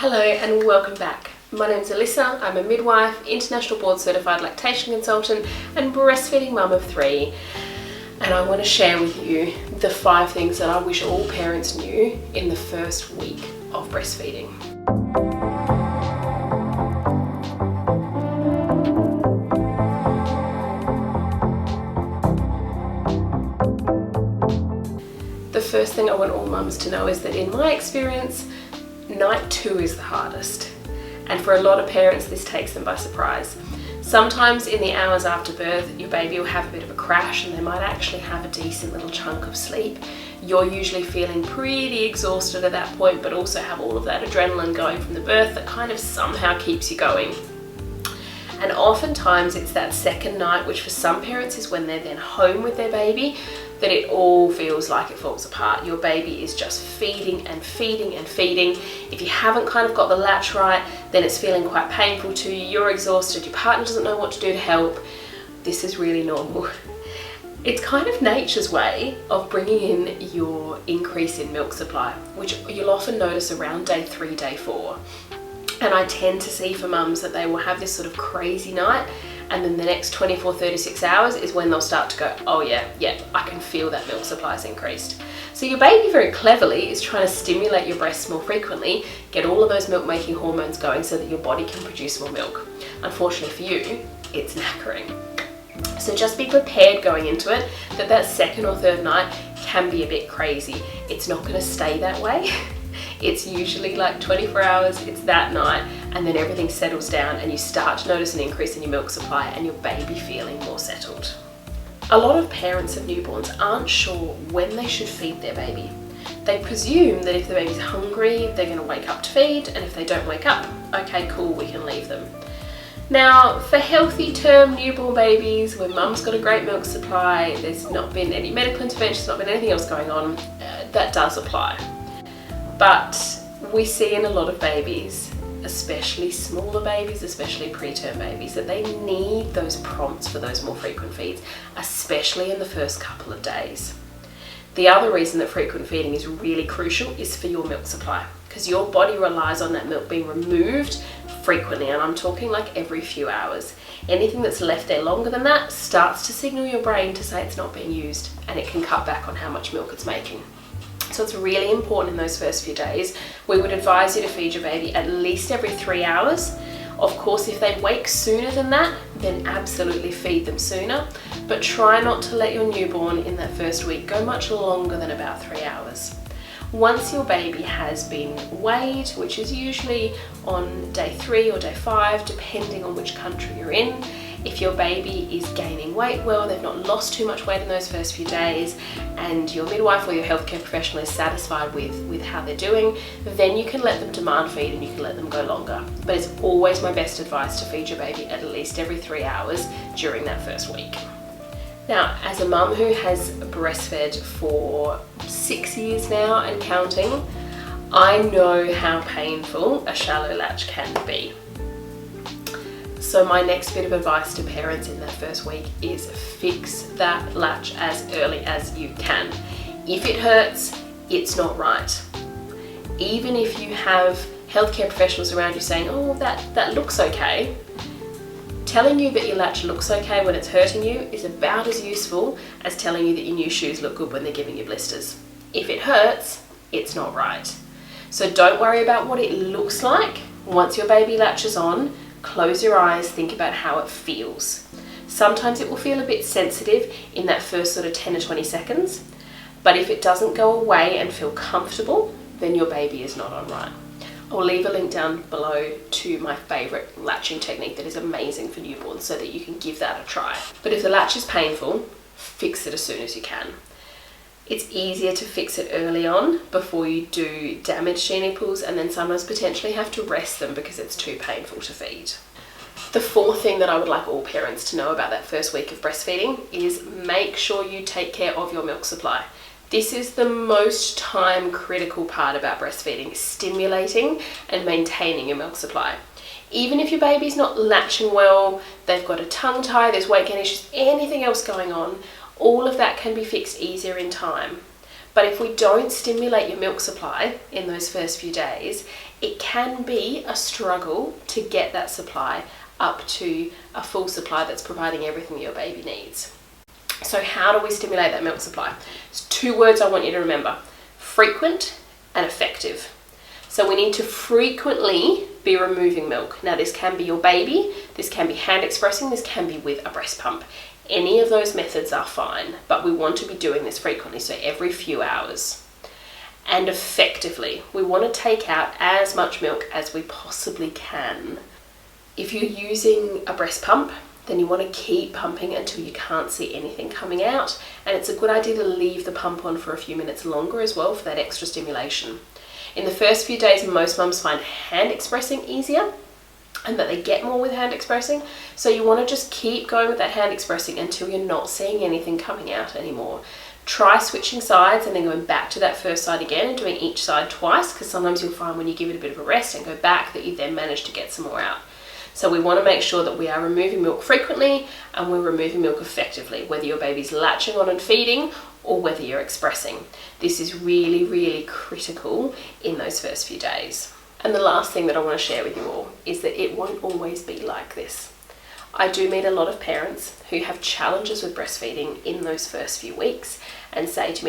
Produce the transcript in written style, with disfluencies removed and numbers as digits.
Hello and welcome back. My name's Alyssa, I'm a midwife, international board certified lactation consultant and breastfeeding mum of 3. And I want to share with you the 5 things that I wish all parents knew in the first week of breastfeeding. The first thing I want all mums to know is that in my experience, night 2 is the hardest. And for a lot of parents, this takes them by surprise. Sometimes in the hours after birth, your baby will have a bit of a crash and they might actually have a decent little chunk of sleep. You're usually feeling pretty exhausted at that point, but also have all of that adrenaline going from the birth that kind of somehow keeps you going. And oftentimes it's that second night, which for some parents is when they're then home with their baby, that it all feels like it falls apart. Your baby is just feeding and feeding and feeding. If you haven't kind of got the latch right, then it's feeling quite painful to you. You're exhausted, your partner doesn't know what to do to help. This is really normal. It's kind of nature's way of bringing in your increase in milk supply, which you'll often notice around day 3, day 4. And I tend to see for mums that they will have this sort of crazy night, and then the next 24, 36 hours is when they'll start to go, oh yeah, I can feel that milk supply's increased. So your baby very cleverly is trying to stimulate your breasts more frequently, get all of those milk making hormones going so that your body can produce more milk. Unfortunately for you, it's knackering. So just be prepared going into it that second or third night can be a bit crazy. It's not going to stay that way. It's usually like 24 hours, it's that night, and then everything settles down and you start to notice an increase in your milk supply and your baby feeling more settled. A lot of parents of newborns aren't sure when they should feed their baby. They presume that if the baby's hungry, they're going to wake up to feed, and if they don't wake up, okay, cool, we can leave them. Now, for healthy term newborn babies, when mum's got a great milk supply, there's not been any medical intervention, not been anything else going on, that does apply. But we see in a lot of babies, especially smaller babies, especially preterm babies, that they need those prompts for those more frequent feeds, especially in the first couple of days. The other reason that frequent feeding is really crucial is for your milk supply, because your body relies on that milk being removed frequently, and I'm talking like every few hours. Anything that's left there longer than that starts to signal your brain to say it's not being used, and it can cut back on how much milk it's making. So it's really important in those first few days. We would advise you to feed your baby at least every 3 hours. Of course, if they wake sooner than that, then absolutely feed them sooner. But try not to let your newborn in that first week go much longer than about 3 hours. Once your baby has been weighed, which is usually on day 3 or day 5, depending on which country you're in, if your baby is gaining weight well, they've not lost too much weight in those first few days, and your midwife or your healthcare professional is satisfied with how they're doing, then you can let them demand feed and you can let them go longer. But it's always my best advice to feed your baby at least every 3 hours during that first week. Now, as a mum who has breastfed for 6 years now and counting, I know how painful a shallow latch can be. So my next bit of advice to parents in that first week is fix that latch as early as you can. If it hurts, it's not right. Even if you have healthcare professionals around you saying, oh, that looks okay, telling you that your latch looks okay when it's hurting you is about as useful as telling you that your new shoes look good when they're giving you blisters. If it hurts, it's not right. So don't worry about what it looks like. Once your baby latches on, close your eyes, think about how it feels. Sometimes it will feel a bit sensitive in that first sort of 10 or 20 seconds, but if it doesn't go away and feel comfortable, then your baby is not on right. I'll leave a link down below to my favourite latching technique that is amazing for newborns so that you can give that a try. But if the latch is painful, fix it as soon as you can. It's easier to fix it early on before you do damage to your nipples, and then sometimes potentially have to rest them because it's too painful to feed. The 4th thing that I would like all parents to know about that first week of breastfeeding is make sure you take care of your milk supply. This is the most time critical part about breastfeeding, stimulating and maintaining your milk supply. Even if your baby's not latching well, they've got a tongue tie, there's weight gain issues, anything else going on, all of that can be fixed easier in time. But if we don't stimulate your milk supply in those first few days, it can be a struggle to get that supply up to a full supply that's providing everything your baby needs. So how do we stimulate that milk supply? There's 2 words I want you to remember: frequent and effective. So we need to frequently be removing milk. Now this can be your baby, this can be hand expressing, this can be with a breast pump. Any of those methods are fine, but we want to be doing this frequently, so every few hours. And effectively, we want to take out as much milk as we possibly can. If you're using a breast pump, then you want to keep pumping until you can't see anything coming out, and it's a good idea to leave the pump on for a few minutes longer as well for that extra stimulation. In the first few days, most mums find hand expressing easier and that they get more with hand expressing, so you want to just keep going with that hand expressing until you're not seeing anything coming out anymore. Try switching sides and then going back to that first side again and doing each side twice, because sometimes you'll find when you give it a bit of a rest and go back that you then manage to get some more out. So we want to make sure that we are removing milk frequently and we're removing milk effectively, whether your baby's latching on and feeding or whether you're expressing. This is really, really critical in those first few days. And the last thing that I want to share with you all is that it won't always be like this. I do meet a lot of parents who have challenges with breastfeeding in those first few weeks and say to me,